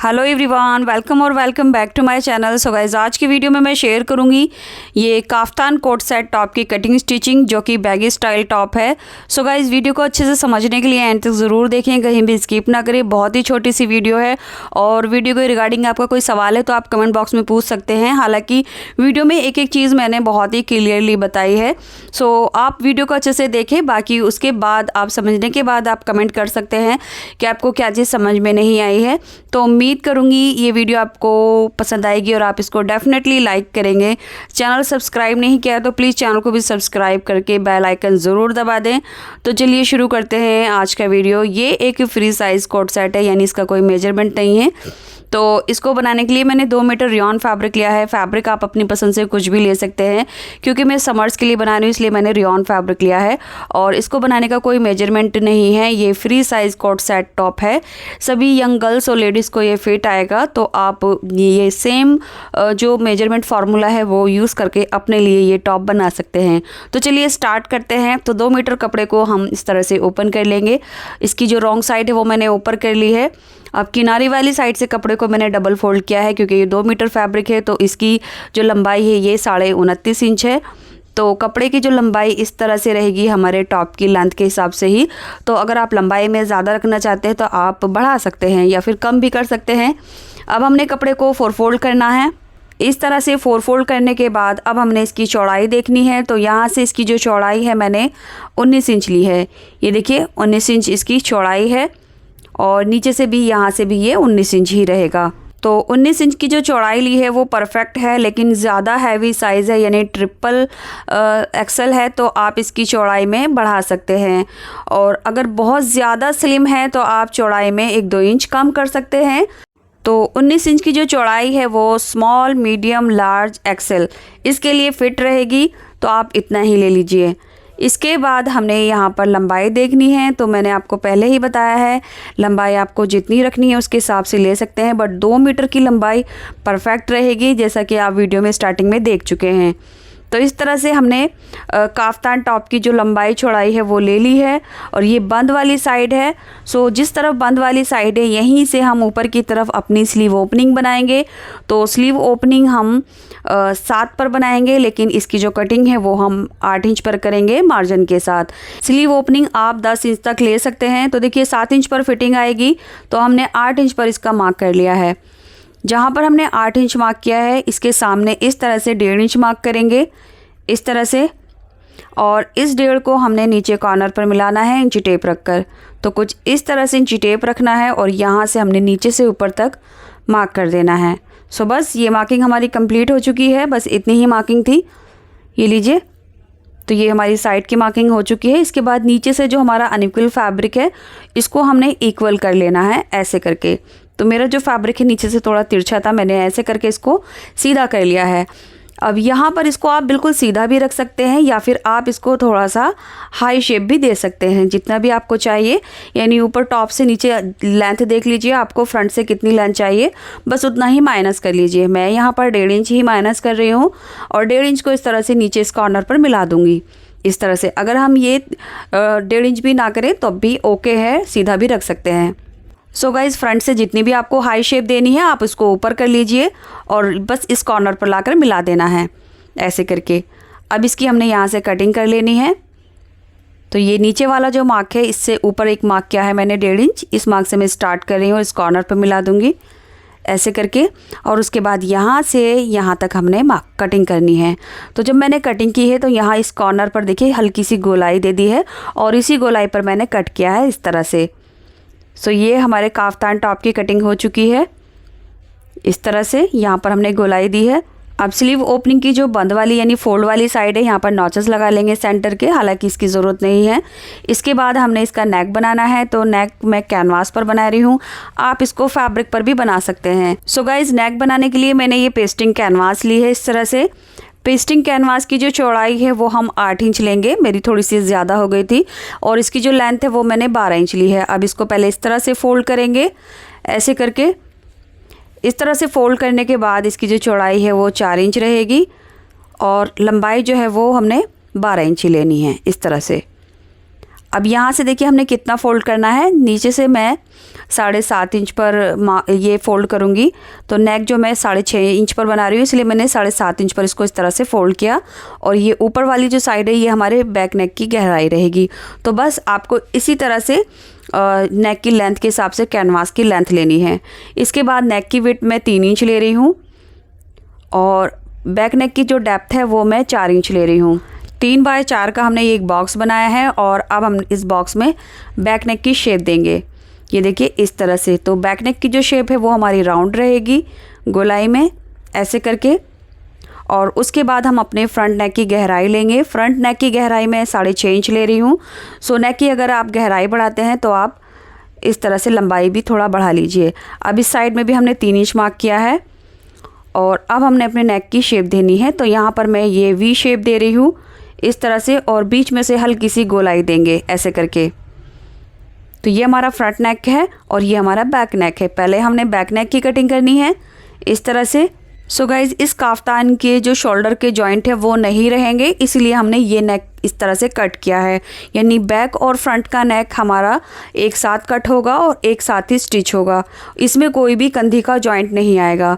Hello everyone, welcome back to my channel. So guys, आज की video में मैं शेयर करूंगी ये काफ्तान कोट सेट टॉप की कटिंग स्टिचिंग, जो कि बैगी स्टाइल टॉप है। सो गाइस, वीडियो को अच्छे से समझने के लिए एंड तक ज़रूर देखें, कहीं भी स्किप ना करें। बहुत ही छोटी सी वीडियो है और वीडियो के रिगार्डिंग आपका कोई सवाल है तो आप कमेंट बॉक्स में पूछ सकते हैं। हालाँकि वीडियो में एक एक चीज़ मैंने बहुत ही क्लियरली बताई है। सो आप वीडियो को अच्छे से देखें, बाकी उसके बाद आप समझने के बाद आप कमेंट कर सकते हैं कि आपको क्या चीज़ समझ में नहीं आई है। तो उम्मीद करूंगी ये वीडियो आपको पसंद आएगी और आप इसको डेफिनेटली लाइक करेंगे। चैनल सब्सक्राइब नहीं किया तो प्लीज़ चैनल को भी सब्सक्राइब करके बेल आइकन ज़रूर दबा दें। तो चलिए शुरू करते हैं आज का वीडियो। ये एक फ्री साइज़ कोट सेट है, यानी इसका कोई मेजरमेंट नहीं है। तो इसको बनाने के लिए मैंने 2 मीटर रियॉन फैब्रिक लिया है। फैब्रिक आप अपनी पसंद से कुछ भी ले सकते हैं, क्योंकि मैं समर्स के लिए बना रही हूँ इसलिए मैंने रियॉन फैब्रिक लिया है। और इसको बनाने का कोई मेजरमेंट नहीं है, ये free size coat set top है। सभी यंग गर्ल्स और लेडीज़ को ये फिट आएगा। तो आप ये सेम जो मेजरमेंट फार्मूला है वो यूज़ करके अपने लिए ये टॉप बना सकते हैं। तो चलिए स्टार्ट करते हैं। तो 2 मीटर कपड़े को हम इस तरह से ओपन कर लेंगे। इसकी जो रॉन्ग साइड है वो मैंने ऊपर कर ली है। अब किनारे वाली साइड से कपड़े को मैंने डबल फोल्ड किया है, क्योंकि ये 2 मीटर फैब्रिक है तो इसकी जो लंबाई है ये 29.5 इंच है। तो कपड़े की जो लंबाई इस तरह से रहेगी हमारे टॉप की लेंथ के हिसाब से ही। तो अगर आप लंबाई में ज़्यादा रखना चाहते हैं तो आप बढ़ा सकते हैं या फिर कम भी कर सकते हैं। अब हमने कपड़े को 4 फोल्ड करना है। इस तरह से 4 फोल्ड करने के बाद अब हमने इसकी चौड़ाई देखनी है। तो यहाँ से इसकी जो चौड़ाई है मैंने 19 इंच ली है। ये देखिए 19 इंच इसकी चौड़ाई है और नीचे से भी यहाँ से भी ये 19 इंच ही रहेगा। तो 19 इंच की जो चौड़ाई ली है वो परफेक्ट है, लेकिन ज़्यादा हैवी साइज़ है यानी ट्रिपल एक्सल है तो आप इसकी चौड़ाई में बढ़ा सकते हैं। और अगर बहुत ज़्यादा स्लिम है तो आप चौड़ाई में 1-2 इंच कम कर सकते हैं। तो 19 इंच की जो चौड़ाई है वो स्मॉल, मीडियम, लार्ज, एक्सेल इसके लिए फ़िट रहेगी। तो आप इतना ही ले लीजिए। इसके बाद हमने यहाँ पर लंबाई देखनी है। तो मैंने आपको पहले ही बताया है, लंबाई आपको जितनी रखनी है उसके हिसाब से ले सकते हैं, बट 2 मीटर की लंबाई परफेक्ट रहेगी, जैसा कि आप वीडियो में स्टार्टिंग में देख चुके हैं। तो इस तरह से हमने काफ्तान टॉप की जो लंबाई चौड़ाई है वो ले ली है। और ये बंद वाली साइड है। सो जिस तरफ बंद वाली साइड है यहीं से हम ऊपर की तरफ अपनी स्लीव ओपनिंग बनाएंगे। तो स्लीव ओपनिंग हम 7 पर बनाएंगे, लेकिन इसकी जो कटिंग है वो हम 8 इंच पर करेंगे मार्जिन के साथ। स्लीव ओपनिंग आप 10 इंच तक ले सकते हैं। तो देखिए 7 इंच पर फिटिंग आएगी, तो हमने 8 इंच पर इसका मार्क कर लिया है। जहाँ पर हमने 8 इंच मार्क किया है इसके सामने इस तरह से 1.5 इंच मार्क करेंगे, इस तरह से। और इस 1.5 को हमने नीचे कॉर्नर पर मिलाना है इंची टेप रखकर। तो कुछ इस तरह से इंची टेप रखना है और यहाँ से हमने नीचे से ऊपर तक मार्क कर देना है। सो बस ये मार्किंग हमारी कंप्लीट हो चुकी है, बस इतनी ही मार्किंग थी। ये लीजिए, तो ये हमारी साइड की मार्किंग हो चुकी है। इसके बाद नीचे से जो हमारा अनइक्वल फैब्रिक है इसको हमने इक्वल कर लेना है ऐसे करके। तो मेरा जो फैब्रिक है नीचे से थोड़ा तिरछा था, मैंने ऐसे करके इसको सीधा कर लिया है। अब यहाँ पर इसको आप बिल्कुल सीधा भी रख सकते हैं या फिर आप इसको थोड़ा सा हाई शेप भी दे सकते हैं, जितना भी आपको चाहिए। यानी ऊपर टॉप से नीचे लेंथ देख लीजिए, आपको फ्रंट से कितनी लेंथ चाहिए, बस उतना ही माइनस कर लीजिए। मैं यहाँ पर 1.5 इंच ही माइनस कर रही हूँ और 1.5 इंच को इस तरह से नीचे इस कॉर्नर पर मिला दूँगी इस तरह से। अगर हम ये 1.5 इंच भी ना करें तो भी ओके है, सीधा भी रख सकते हैं। सो गाइज़, फ्रंट से जितनी भी आपको हाई शेप देनी है आप इसको ऊपर कर लीजिए और बस इस कॉर्नर पर लाकर मिला देना है ऐसे करके। अब इसकी हमने यहाँ से कटिंग कर लेनी है। तो ये नीचे वाला जो मार्क है इससे ऊपर एक मार्क किया है मैंने 1.5 इंच, इस मार्क से मैं स्टार्ट कर रही हूँ, इस कॉर्नर पर मिला दूँगी ऐसे करके। और उसके बाद यहाँ से यहाँ तक हमने कटिंग करनी है। तो जब मैंने कटिंग की है तो यहाँ इस कॉर्नर पर देखिए हल्की सी गोलाई दे दी है और इसी गोलाई पर मैंने कट किया है इस तरह से। सो ये हमारे काफ्तान टॉप की कटिंग हो चुकी है इस तरह से। यहाँ पर हमने गोलाई दी है। अब स्लीव ओपनिंग की जो बंद वाली यानी फोल्ड वाली साइड है यहाँ पर नॉचेस लगा लेंगे सेंटर के, हालांकि इसकी ज़रूरत नहीं है। इसके बाद हमने इसका नेक बनाना है। तो नेक मैं कैनवास पर बना रही हूँ, आप इसको फैब्रिक पर भी बना सकते हैं। सो गाइज, नेक बनाने के लिए मैंने ये पेस्टिंग कैनवास ली है इस तरह से। पेस्टिंग कैनवास की जो चौड़ाई है वो हम 8 इंच लेंगे, मेरी थोड़ी सी ज़्यादा हो गई थी। और इसकी जो लेंथ है वो मैंने 12 इंच ली है। अब इसको पहले इस तरह से फोल्ड करेंगे ऐसे करके। इस तरह से फोल्ड करने के बाद इसकी जो चौड़ाई है वो 4 इंच रहेगी और लंबाई जो है वो हमने 12 इंच ही लेनी है इस तरह से। अब यहाँ से देखिए हमने कितना फोल्ड करना है। नीचे से मैं 7.5 इंच पर ये फ़ोल्ड करूँगी। तो नेक जो मैं 6.5 इंच पर बना रही हूँ, इसलिए मैंने 7.5 इंच पर इसको इस तरह से फ़ोल्ड किया। और ये ऊपर वाली जो साइड है ये हमारे बैक नेक की गहराई रहेगी। तो बस आपको इसी तरह से नेक की लेंथ के हिसाब से कैनवास की लेंथ लेनी है। इसके बाद नेक की विड्थ मैं 3 इंच ले रही हूँ और बैक नेक की जो डेप्थ है वो मैं 4 इंच ले रही हूँ। 3 बाय 4 का हमने एक बॉक्स बनाया है और अब हम इस बॉक्स में बैक नेक की शेप देंगे। ये देखिए इस तरह से। तो बैक नेक की जो शेप है वो हमारी राउंड रहेगी गोलाई में ऐसे करके। और उसके बाद हम अपने फ्रंट नेक की गहराई लेंगे। फ्रंट नेक की गहराई मैं 6.5 इंच ले रही हूँ। सो नेक की अगर आप गहराई बढ़ाते हैं तो आप इस तरह से लंबाई भी थोड़ा बढ़ा लीजिए। अब इस साइड में भी हमने 3 इंच मार्क किया है और अब हमने अपने नेक की शेप देनी है। तो यहाँ पर मैं ये वी शेप दे रही हूँ इस तरह से और बीच में से हल्की सी गोलाई देंगे ऐसे करके। तो ये हमारा फ्रंट नेक है और ये हमारा बैक नेक है। पहले हमने बैक नेक की कटिंग करनी है इस तरह से। सो गाइज इस काफ्तान के जो शोल्डर के जॉइंट है वो नहीं रहेंगे, इसलिए हमने ये नेक इस तरह से कट किया है। यानी बैक और फ्रंट का नेक हमारा एक साथ कट होगा और एक साथ ही स्टिच होगा। इसमें कोई भी कंधी का जॉइंट नहीं आएगा।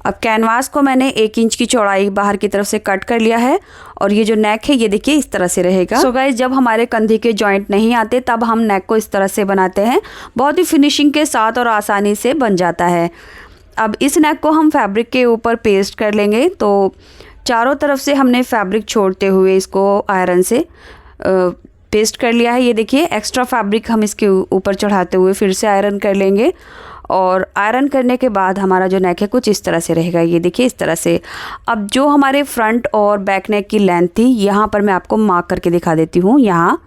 अब कैनवास को मैंने 1 इंच की चौड़ाई बाहर की तरफ से कट कर लिया है और ये जो नेक है ये देखिए इस तरह से रहेगा। सो गाइस जब हमारे कंधे के जॉइंट नहीं आते तब हम नेक को इस तरह से बनाते हैं। बहुत ही फिनिशिंग के साथ और आसानी से बन जाता है। अब इस नेक को हम फैब्रिक के ऊपर पेस्ट कर लेंगे। तो चारों तरफ से हमने फैब्रिक छोड़ते हुए इसको आयरन से पेस्ट कर लिया है। ये देखिए एक्स्ट्रा फैब्रिक हम इसके ऊपर चढ़ाते हुए फिर से आयरन कर लेंगे और आयरन करने के बाद हमारा जो नेक है कुछ इस तरह से रहेगा। ये देखिए इस तरह से। अब जो हमारे फ्रंट और बैक नेक की लेंथ थी यहाँ पर मैं आपको मार्क करके दिखा देती हूँ। यहाँ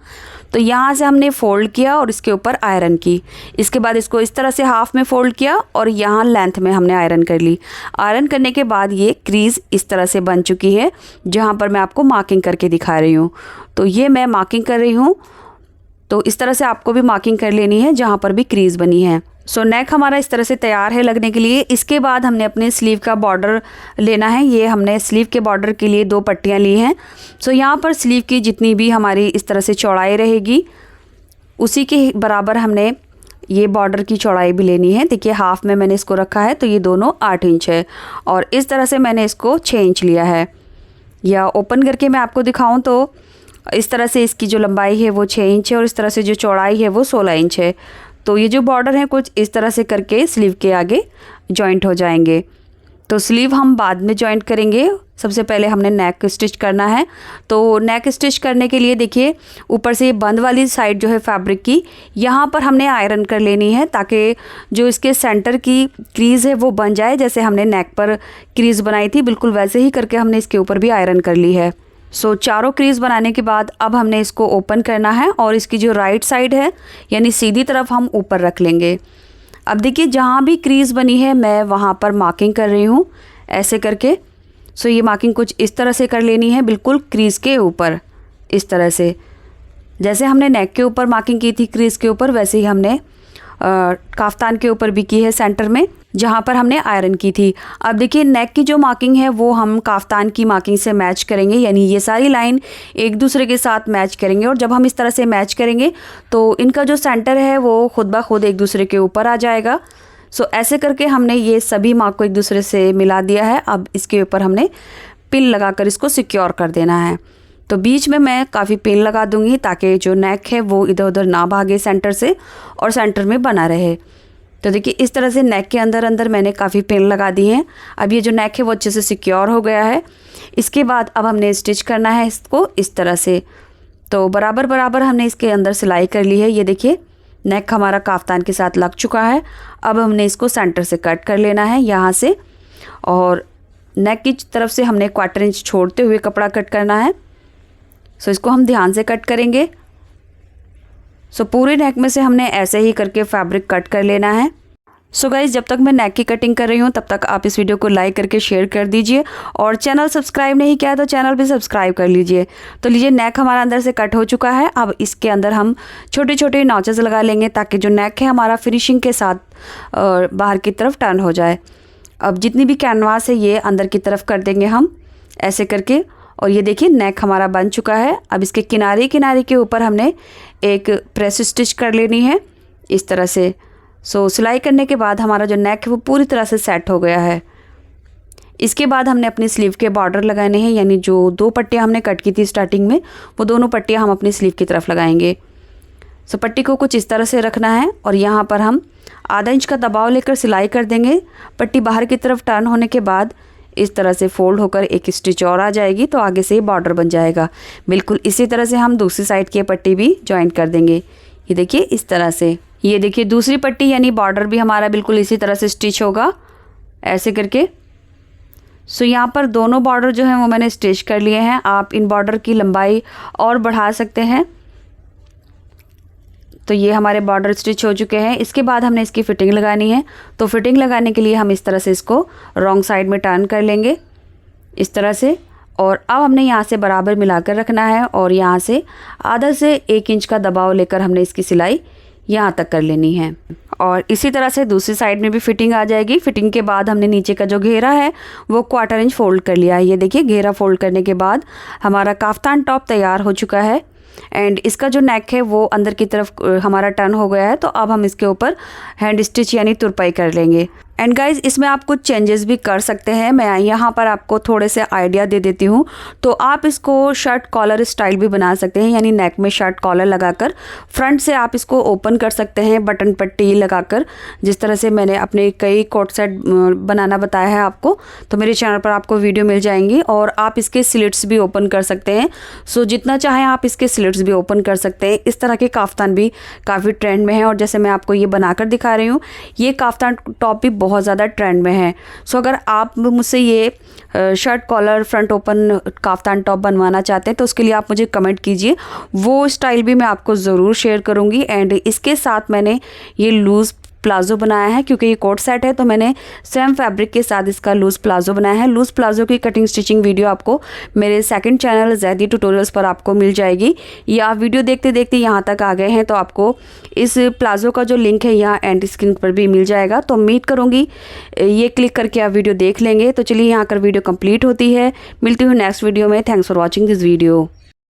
तो यहाँ से हमने फ़ोल्ड किया और इसके ऊपर आयरन की। इसके बाद इसको इस तरह से हाफ में फ़ोल्ड किया और यहाँ लेंथ में हमने आयरन कर ली। आयरन करने के बाद ये क्रीज़ इस तरह से बन चुकी है जहाँ पर मैं आपको मार्किंग करके दिखा रही हूँ। तो ये मैं मार्किंग कर रही हूँ। तो इस तरह से आपको भी मार्किंग कर लेनी है जहाँ पर भी क्रीज़ बनी है। सो नेक हमारा इस तरह से तैयार है लगने के लिए। इसके बाद हमने अपने स्लीव का बॉर्डर लेना है। ये हमने स्लीव के बॉर्डर के लिए 2 पट्टियाँ ली हैं। सो यहाँ पर स्लीव की जितनी भी हमारी इस तरह से चौड़ाई रहेगी उसी के बराबर हमने ये बॉर्डर की चौड़ाई भी लेनी है। देखिए हाफ में मैंने इसको रखा है तो ये दोनों 8 इंच है और इस तरह से मैंने इसको 6 इंच लिया है। या ओपन करके मैं आपको दिखाऊँ तो इस तरह से इसकी जो लंबाई है वो 6 इंच है और इस तरह से जो चौड़ाई है वो 16 इंच है। तो ये जो बॉर्डर है कुछ इस तरह से करके स्लीव के आगे जॉइंट हो जाएंगे। तो स्लीव हम बाद में जॉइंट करेंगे। सबसे पहले हमने नेक स्टिच करना है। तो नेक स्टिच करने के लिए देखिए ऊपर से ये बंद वाली साइड जो है फैब्रिक की यहाँ पर हमने आयरन कर लेनी है ताकि जो इसके सेंटर की क्रीज़ है वो बन जाए। जैसे हमने नेक पर क्रीज़ बनाई थी बिल्कुल वैसे ही करके हमने इसके ऊपर भी आयरन कर ली है। सो चारों क्रीज़ बनाने के बाद अब हमने इसको ओपन करना है और इसकी जो राइट साइड है यानी सीधी तरफ हम ऊपर रख लेंगे। अब देखिए जहाँ भी क्रीज़ बनी है मैं वहाँ पर मार्किंग कर रही हूँ ऐसे करके। सो ये मार्किंग कुछ इस तरह से कर लेनी है बिल्कुल क्रीज़ के ऊपर इस तरह से। जैसे हमने नेक के ऊपर मार्किंग की थी क्रीज़ के ऊपर वैसे ही हमने काफ्तान के ऊपर भी की है सेंटर में जहाँ पर हमने आयरन की थी। अब देखिए नेक की जो मार्किंग है वो हम काफ्तान की मार्किंग से मैच करेंगे। यानी ये सारी लाइन एक दूसरे के साथ मैच करेंगे और जब हम इस तरह से मैच करेंगे तो इनका जो सेंटर है वो खुद ब खुद एक दूसरे के ऊपर आ जाएगा। सो ऐसे करके हमने ये सभी मार्क को एक दूसरे से मिला दिया है। अब इसके ऊपर हमने पिन लगाकर इसको सिक्योर कर देना है। तो बीच में मैं काफ़ी पिन लगा दूंगी ताकि जो नेक है वो इधर उधर ना भागे सेंटर से और सेंटर में बना रहे। तो देखिए इस तरह से नेक के अंदर अंदर मैंने काफ़ी पिन लगा दी हैं। अब ये जो नेक है वो अच्छे से सिक्योर हो गया है। इसके बाद अब हमने स्टिच करना है इसको इस तरह से। तो बराबर बराबर हमने इसके अंदर सिलाई कर ली है। ये देखिए नेक हमारा काफ्तान के साथ लग चुका है। अब हमने इसको सेंटर से कट कर लेना है यहाँ से और नेक की तरफ से हमने 1/4 इंच छोड़ते हुए कपड़ा कट करना है। सो इसको हम ध्यान से कट करेंगे। सो पूरे नेक में से हमने ऐसे ही करके फैब्रिक कट कर लेना है। सो गाइस जब तक मैं नेक की कटिंग कर रही हूँ तब तक आप इस वीडियो को लाइक करके शेयर कर दीजिए और चैनल सब्सक्राइब नहीं किया तो चैनल भी सब्सक्राइब कर लीजिए। तो लीजिए नेक हमारा अंदर से कट हो चुका है। अब इसके अंदर हम छोटे छोटे नॉचेस लगा लेंगे ताकि जो नेक है हमारा फिनिशिंग के साथ बाहर की तरफ टर्न हो जाए। अब जितनी भी कैनवास है ये अंदर की तरफ कर देंगे हम ऐसे करके। और ये देखिए नेक हमारा बन चुका है। अब इसके किनारे किनारे के ऊपर हमने एक प्रेस स्टिच कर लेनी है इस तरह से। सो सिलाई करने के बाद हमारा जो नेक है वो पूरी तरह से सेट हो गया है। इसके बाद हमने अपनी स्लीव के बॉर्डर लगाने हैं, यानी जो 2 पट्टियाँ हमने कट की थी स्टार्टिंग में, वो दोनों पट्टियाँ हम अपनी स्लीव की तरफ लगाएंगे। सो पट्टी को कुछ इस तरह से रखना है और यहाँ पर हम आधा इंच का दबाव लेकर सिलाई कर देंगे। पट्टी बाहर की तरफ टर्न होने के बाद इस तरह से फोल्ड होकर एक स्टिच और आ जाएगी, तो आगे से ये बॉर्डर बन जाएगा। बिल्कुल इसी तरह से हम दूसरी साइड की पट्टी भी जॉइंट कर देंगे। ये देखिए इस तरह से, ये देखिए दूसरी पट्टी यानी बॉर्डर भी हमारा बिल्कुल इसी तरह से स्टिच होगा ऐसे करके। सो यहाँ पर दोनों बॉर्डर जो हैं वो मैंने स्टिच कर लिए हैं। आप इन बॉर्डर की लंबाई और बढ़ा सकते हैं। तो ये हमारे बॉर्डर स्टिच हो चुके हैं। इसके बाद हमने इसकी फ़िटिंग लगानी है। तो फिटिंग लगाने के लिए हम इस तरह से इसको रॉन्ग साइड में टर्न कर लेंगे इस तरह से, और अब हमने यहाँ से बराबर मिलाकर रखना है और यहाँ से आधा से 1 इंच का दबाव लेकर हमने इसकी सिलाई यहाँ तक कर लेनी है। और इसी तरह से दूसरी साइड में भी फिटिंग आ जाएगी। फिटिंग के बाद हमने नीचे का जो घेरा है वो 1/4 इंच फोल्ड कर लिया है। ये देखिए घेरा फोल्ड करने के बाद हमारा काफ्तान टॉप तैयार हो चुका है। एंड इसका जो नेक है वो अंदर की तरफ हमारा टर्न हो गया है। तो अब हम इसके ऊपर हैंड स्टिच यानी तुरपाई कर लेंगे। एंड गाइज इसमें आप कुछ चेंजेस भी कर सकते हैं। मैं यहाँ पर आपको थोड़े से आइडिया दे देती हूँ। तो आप इसको शर्ट कॉलर स्टाइल भी बना सकते हैं, यानी नेक में शर्ट कॉलर लगाकर फ्रंट से आप इसको ओपन कर सकते हैं बटन पट्टी लगाकर, जिस तरह से मैंने अपने कई कोट सेट बनाना बताया है आपको। तो मेरे चैनल पर आपको वीडियो मिल जाएंगी। और आप इसके स्लिट्स भी ओपन कर सकते हैं। सो जितना चाहें आप इसके स्लिट्स भी ओपन कर सकते हैं। इस तरह के काफ्तान भी काफ़ी ट्रेंड में है और जैसे मैं आपको ये बनाकर दिखा रही हूँ, ये काफ्तान टॉप भी बहुत ज़्यादा ट्रेंड में है। सो अगर आप मुझसे ये shirt collar front open kaftan top बनवाना चाहते हैं तो उसके लिए आप मुझे कमेंट कीजिए, वो स्टाइल भी मैं आपको ज़रूर शेयर करूँगी। एंड इसके साथ मैंने ये लूज़ प्लाज़ो बनाया है, क्योंकि ये कोट सेट है तो मैंने सेम फैब्रिक के साथ इसका लूज़ प्लाज़ो बनाया है। लूज़ प्लाज़ो की कटिंग स्टिचिंग वीडियो आपको मेरे सेकंड चैनल ज़ैदी ट्यूटोरियल्स पर आपको मिल जाएगी। ये आप वीडियो देखते देखते यहाँ तक आ गए हैं तो आपको इस प्लाज़ो का जो लिंक है यहाँ एंड स्क्रीन पर भी मिल जाएगा। तो उम्मीद करूँगी ये क्लिक करके आप वीडियो देख लेंगे। तो चलिए यहाँ कर वीडियो कंप्लीट होती है। मिलती हूँ नेक्स्ट वीडियो में। Thanks for watching this video.